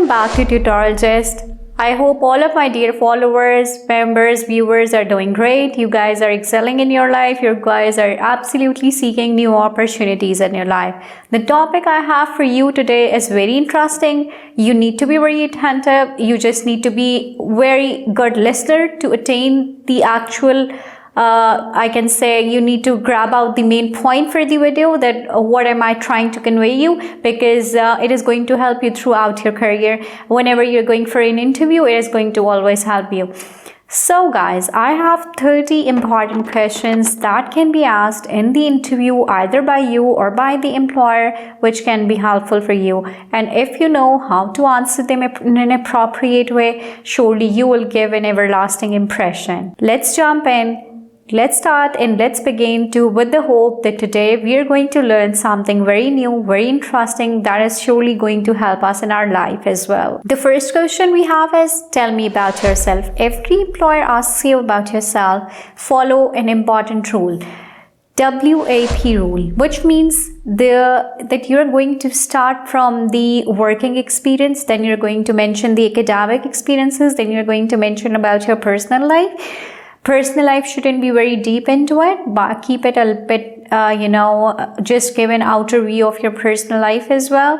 Welcome back to Tutorial Gist. I hope all of my dear followers, members, viewers are doing great. You guys are excelling in your life. You guys are absolutely seeking new opportunities in your life. The topic I have for you today is very interesting. You need to be very attentive. You just need to be very good listener to attain the actual I can say you need to grab out the main point for the video, that what am I trying to convey you, because it is going to help you throughout your career. Whenever you're going for an interview, it is going to always help you. So guys, I have 30 important questions that can be asked in the interview either by you or by the employer, which can be helpful for you. And if you know how to answer them in an appropriate way, surely you will give an everlasting impression. Let's jump in. Let's start and let's begin with the hope that today we are going to learn something very new, very interesting that is surely going to help us in our life as well. The first question we have is, tell me about yourself. Every employer asks you about yourself, follow an important rule. WAP Rule, which means that you're going to start from the working experience, then you're going to mention the academic experiences, then you're going to mention about your personal life. Personal life shouldn't be very deep into it, but keep it a bit, just give an outer view of your personal life as well.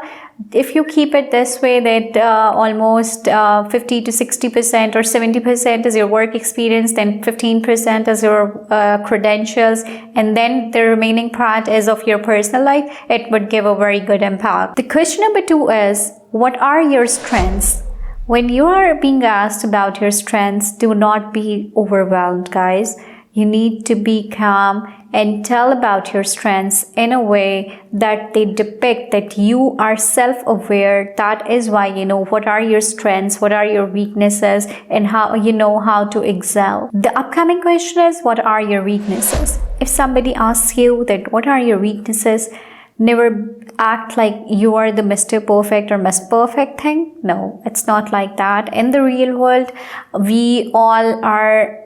If you keep it this way, that almost 50 to 60% or 70% is your work experience, then 15% is your credentials, and then the remaining part is of your personal life, it would give a very good impact. The question number 2 is, what are your strengths? When you are being asked about your strengths, do not be overwhelmed, guys. You need to be calm and tell about your strengths in a way that they depict that you are self-aware. That is why you know what are your strengths, what are your weaknesses, and how you know how to excel. The upcoming question is, what are your weaknesses? If somebody asks you that what are your weaknesses, never act like you are the Mr. Perfect or Miss Perfect thing. No, it's not like that. In the real world, we all are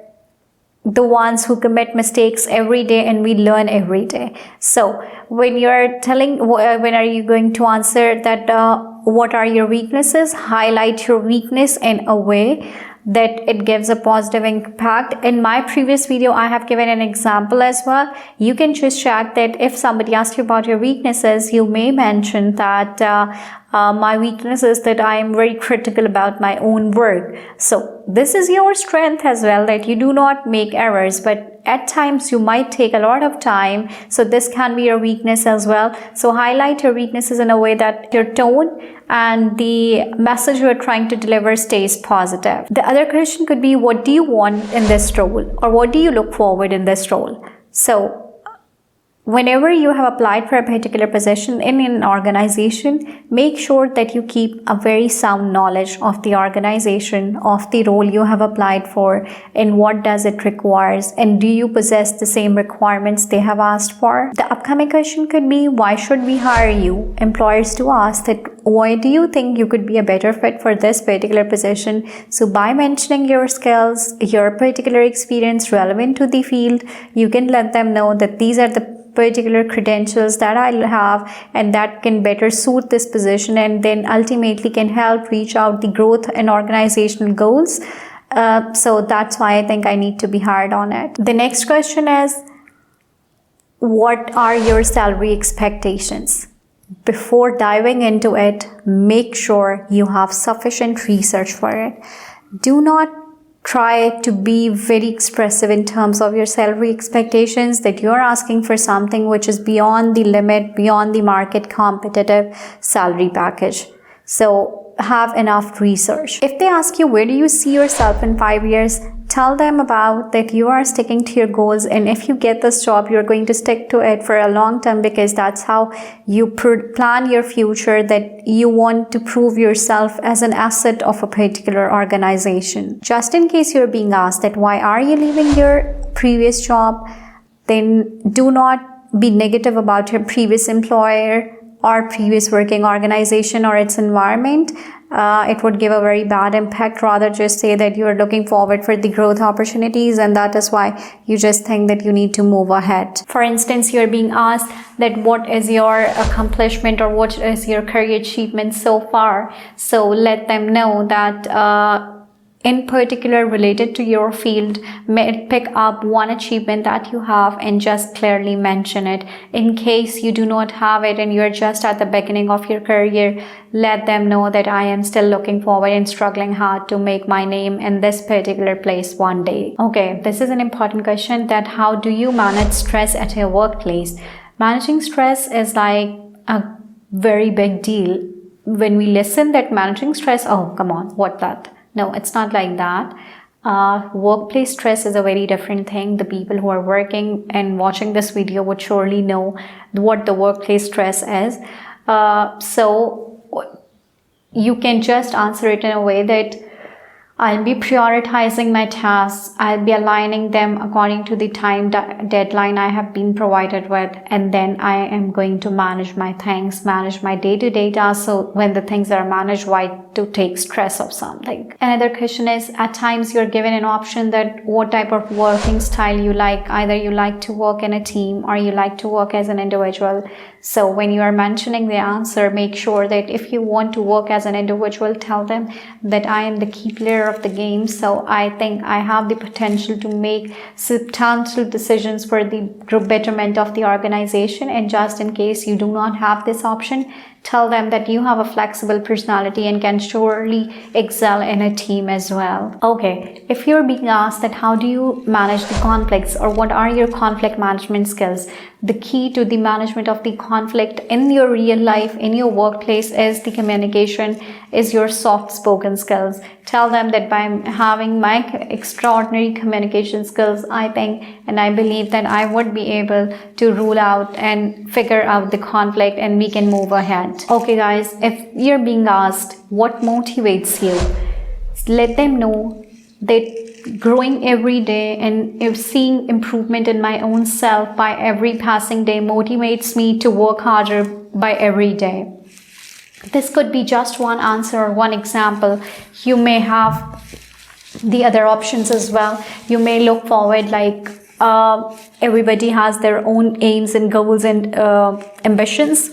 the ones who commit mistakes every day and we learn every day. So when you're when are you going to answer that what are your weaknesses, highlight your weakness in a way that it gives a positive impact. In my previous video, I have given an example as well. You can just check that if somebody asks you about your weaknesses, you may mention that my weakness is that I am very critical about my own work. So this is your strength as well, that you do not make errors, but at times you might take a lot of time. So this can be your weakness as well. So highlight your weaknesses in a way that your tone and the message you are trying to deliver stays positive. The other question could be, what do you want in this role, or what do you look forward in this role? So whenever you have applied for a particular position in an organization, make sure that you keep a very sound knowledge of the organization, of the role you have applied for, and what does it requires, and do you possess the same requirements they have asked for. The upcoming question could be, why should we hire you? Employers do ask that, why do you think you could be a better fit for this particular position? So by mentioning your skills, your particular experience relevant to the field, you can let them know that these are the particular credentials that I have and that can better suit this position, and then ultimately can help reach out the growth and organizational goals. So that's why I think I need to be hired on it. The next question is, what are your salary expectations? Before diving into it, make sure you have sufficient research for it. Do not try to be very expressive in terms of your salary expectations, that you're asking for something which is beyond the limit, beyond the market competitive salary package. So have enough research. If they ask you, where do you see yourself in 5 years? Tell them about that you are sticking to your goals, and if you get this job, you're going to stick to it for a long term, because that's how you plan your future, that you want to prove yourself as an asset of a particular organization. Just in case you're being asked that why are you leaving your previous job, then do not be negative about your previous employer or previous working organization or its environment, it would give a very bad impact. Rather just say that you are looking forward for the growth opportunities, and that is why you just think that you need to move ahead. For instance, you're being asked that what is your accomplishment or what is your career achievement so far. So let them know that in particular related to your field, pick up one achievement that you have and just clearly mention it. In case you do not have it and you're just at the beginning of your career, let them know that I am still looking forward and struggling hard to make my name in this particular place one day. Okay, this is an important question, that how do you manage stress at your workplace? Managing stress is like a very big deal. When we listen that managing stress, oh, come on, what that? No, it's not like that. Workplace stress is a very different thing. The people who are working and watching this video would surely know what the workplace stress is. So you can just answer it in a way that I'll be prioritizing my tasks. I'll be aligning them according to the time deadline I have been provided with. And then I am going to manage my things, manage my day-to-day tasks. So when the things are managed, why to take stress of something? Another question is, at times you're given an option that what type of working style you like. Either you like to work in a team or you like to work as an individual. So when you are mentioning the answer, make sure that if you want to work as an individual, tell them that I am the key player of the game. So I think I have the potential to make substantial decisions for the betterment of the organization. And just in case you do not have this option, tell them that you have a flexible personality and can surely excel in a team as well. Okay, if you're being asked that how do you manage the conflicts or what are your conflict management skills, the key to the management of the conflict in your real life, in your workplace, is the communication, is your soft spoken skills. Tell them that by having my extraordinary communication skills, I think and I believe that I would be able to rule out and figure out the conflict and we can move ahead. Okay guys, if you're being asked what motivates you, let them know that growing every day and if seeing improvement in my own self by every passing day motivates me to work harder by every day. This could be just one answer or one example. You may have the other options as well. You may look forward like everybody has their own aims and goals and ambitions.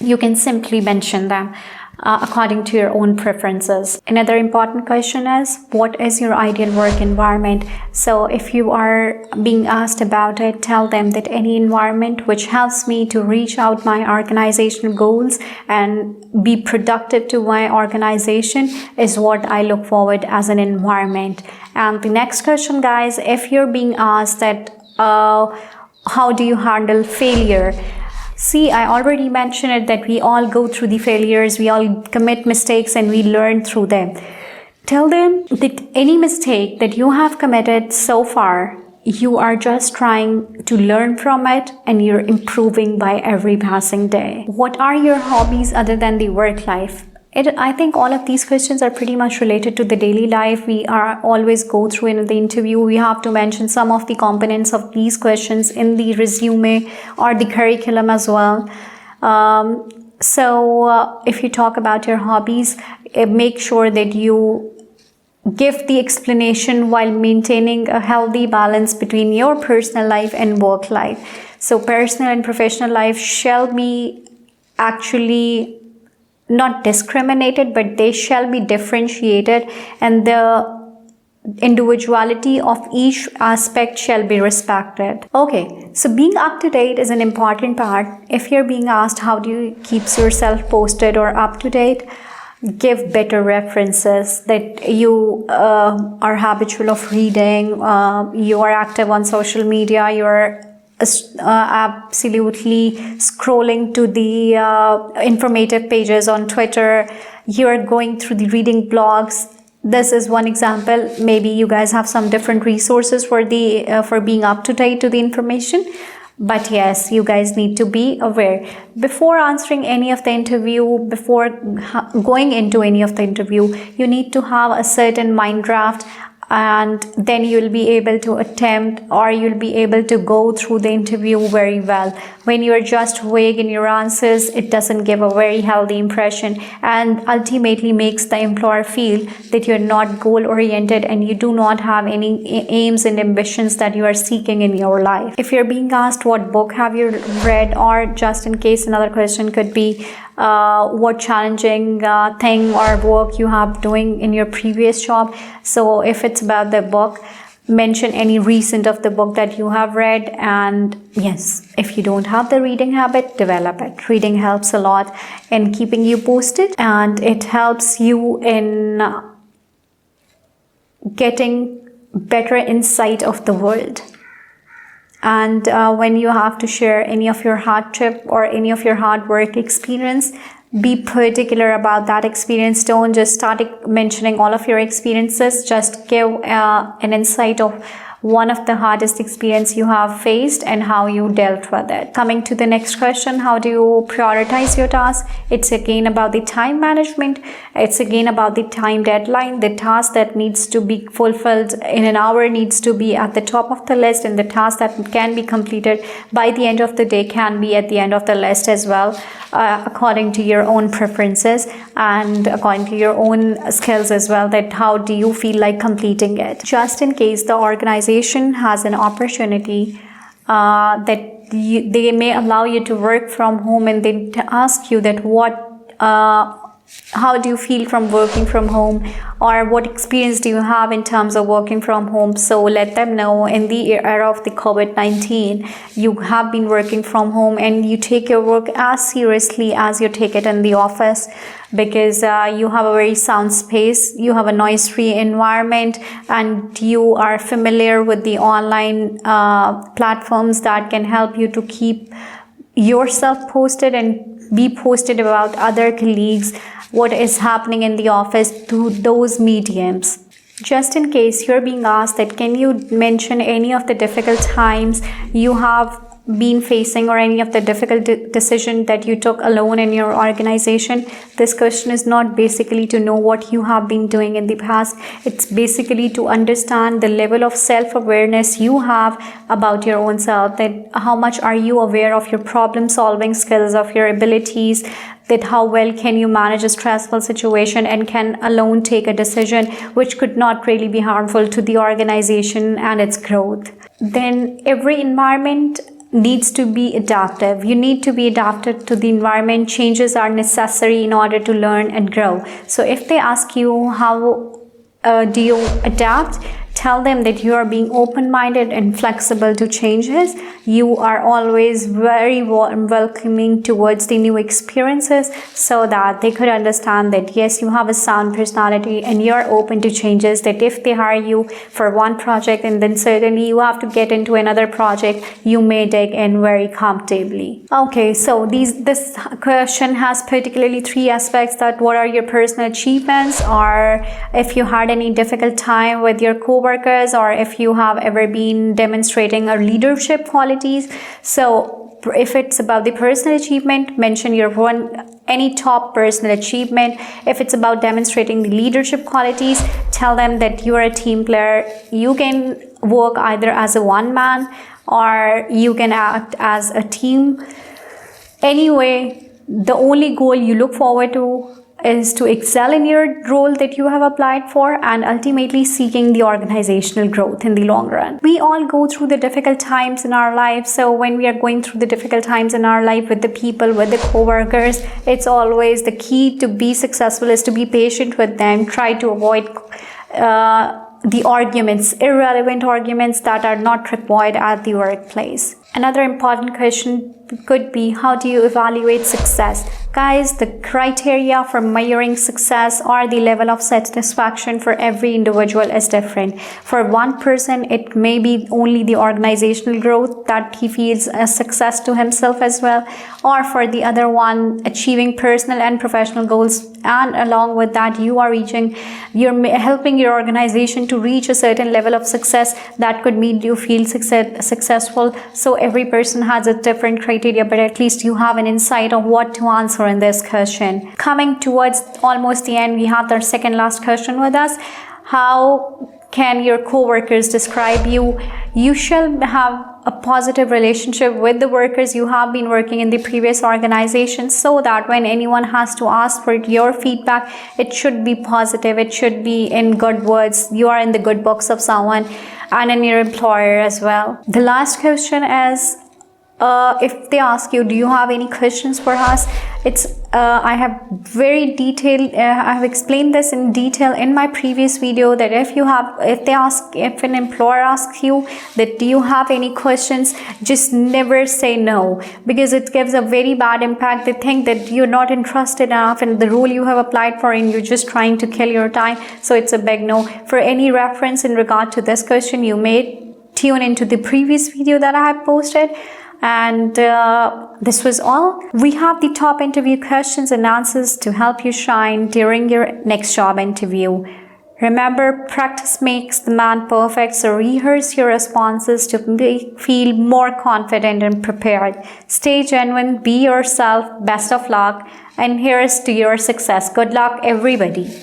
You can simply mention them according to your own preferences. Another important question is, what is your ideal work environment? So if you are being asked about it, tell them that any environment which helps me to reach out my organizational goals and be productive to my organization is what I look forward as an environment. And the next question, guys, if you're being asked that how do you handle failure? See, I already mentioned it that we all go through the failures, we all commit mistakes and we learn through them. Tell them that any mistake that you have committed so far, you are just trying to learn from it and you're improving by every passing day. What are your hobbies other than the work life? I think all of these questions are pretty much related to the daily life. We are always go through in the interview. We have to mention some of the components of these questions in the resume or the curriculum as well. So if you talk about your hobbies, make sure that you give the explanation while maintaining a healthy balance between your personal life and work life. So personal and professional life shall be actually not discriminated, but they shall be differentiated and the individuality of each aspect shall be respected. Okay, so being up to date is an important part. If you're being asked how do you keep yourself posted or up to date, give better references that you are habitual of reading, you are active on social media, you're absolutely scrolling to the informative pages on Twitter, you're going through the reading blogs. This is one example. Maybe you guys have some different resources for being up to date to the information. But yes, you guys need to be aware. Before answering any of the interview, before going into any of the interview, you need to have a certain mind draft. and then you'll be able to attempt, or you'll be able to go through the interview very well. When you're just vague in your answers, it doesn't give a very healthy impression, and ultimately makes the employer feel that you're not goal oriented and you do not have any aims and ambitions that you are seeking in your life. If you're being asked what book have you read, or just in case another question could be what challenging thing or work you have doing in your previous job. So if it's about the book, mention any recent of the book that you have read. And yes, if you don't have the reading habit, develop it. Reading helps a lot in keeping you posted, and it helps you in getting better insight of the world. And when you have to share any of your hardship or any of your hard work experience, be particular about that experience. Don't just start mentioning all of your experiences. Just give an insight of one of the hardest experience you have faced and how you dealt with it. Coming to the next question, how do you prioritize your tasks? It's again about the time management. It's again about the time deadline. The task that needs to be fulfilled in an hour needs to be at the top of the list, and the task that can be completed by the end of the day can be at the end of the list as well, according to your own preferences and according to your own skills as well, that how do you feel like completing it. Just in case the organization has an opportunity that they may allow you to work from home, and they ask you that how do you feel from working from home, or what experience do you have in terms of working from home. So let them know in the era of the COVID-19, you have been working from home and you take your work as seriously as you take it in the office, because you have a very sound space, you have a noise-free environment, and you are familiar with the online platforms that can help you to keep yourself posted and be posted about other colleagues, what is happening in the office through those mediums. Just in case you're being asked that can you mention any of the difficult times you have been facing, or any of the difficult decision that you took alone in your organization, this question is not basically to know what you have been doing in the past. It's basically to understand the level of self-awareness you have about your own self, that how much are you aware of your problem-solving skills, of your abilities, that how well can you manage a stressful situation and can alone take a decision which could not really be harmful to the organization and its growth. Then every environment needs to be adaptive. You need to be adapted to the environment. Changes are necessary in order to learn and grow. So if they ask you how do you adapt, tell them that you are being open-minded and flexible to changes. You are always very welcoming towards the new experiences, so that they could understand that yes, you have a sound personality and you're open to changes, that if they hire you for one project and then suddenly you have to get into another project, you may dig in very comfortably. Okay, so this question has particularly three aspects: that what are your personal achievements, or if you had any difficult time with your co-workers, or if you have ever been demonstrating a leadership qualities. So if it's about the personal achievement, mention your any top personal achievement. If it's about demonstrating the leadership qualities, tell them that you are a team player. You can work either as a one man or you can act as a team. Anyway, the only goal you look forward to is to excel in your role that you have applied for, and ultimately seeking the organizational growth in the long run. We all go through the difficult times in our life. So when we are going through the difficult times in our life with the people, with the co-workers, it's always the key to be successful is to be patient with them. Try to avoid the arguments, irrelevant arguments that are not required at the workplace. Another important question could be, how do you evaluate success? Guys, the criteria for measuring success or the level of satisfaction for every individual is different. For one person, it may be only the organizational growth that he feels a success to himself as well, or for the other one, achieving personal and professional goals, and along with that, you're helping your organization to reach a certain level of success that could make you feel successful. So every person has a different criteria, but at least you have an insight of what to answer in this question. Coming towards almost the end, we have our second last question with us. How can your co-workers describe you? You shall have a positive relationship with the workers you have been working in the previous organization, so that when anyone has to ask for your feedback, it should be positive, it should be in good words. You are in the good books of someone and in your employer as well. The last question is, if they ask you, do you have any questions for us? I have very detailed, I have explained this in detail in my previous video, that if an employer asks you that do you have any questions, just never say no, because it gives a very bad impact. They think that you're not interested enough in the role you have applied for and you're just trying to kill your time. So it's a big no. For any reference in regard to this question, you may tune into the previous video that I have posted. And this was all. We have the top interview questions and answers to help you shine during your next job interview. Remember, practice makes the man perfect, so rehearse your responses to feel more confident and prepared. Stay genuine, be yourself, best of luck, and here's to your success. Good luck, everybody.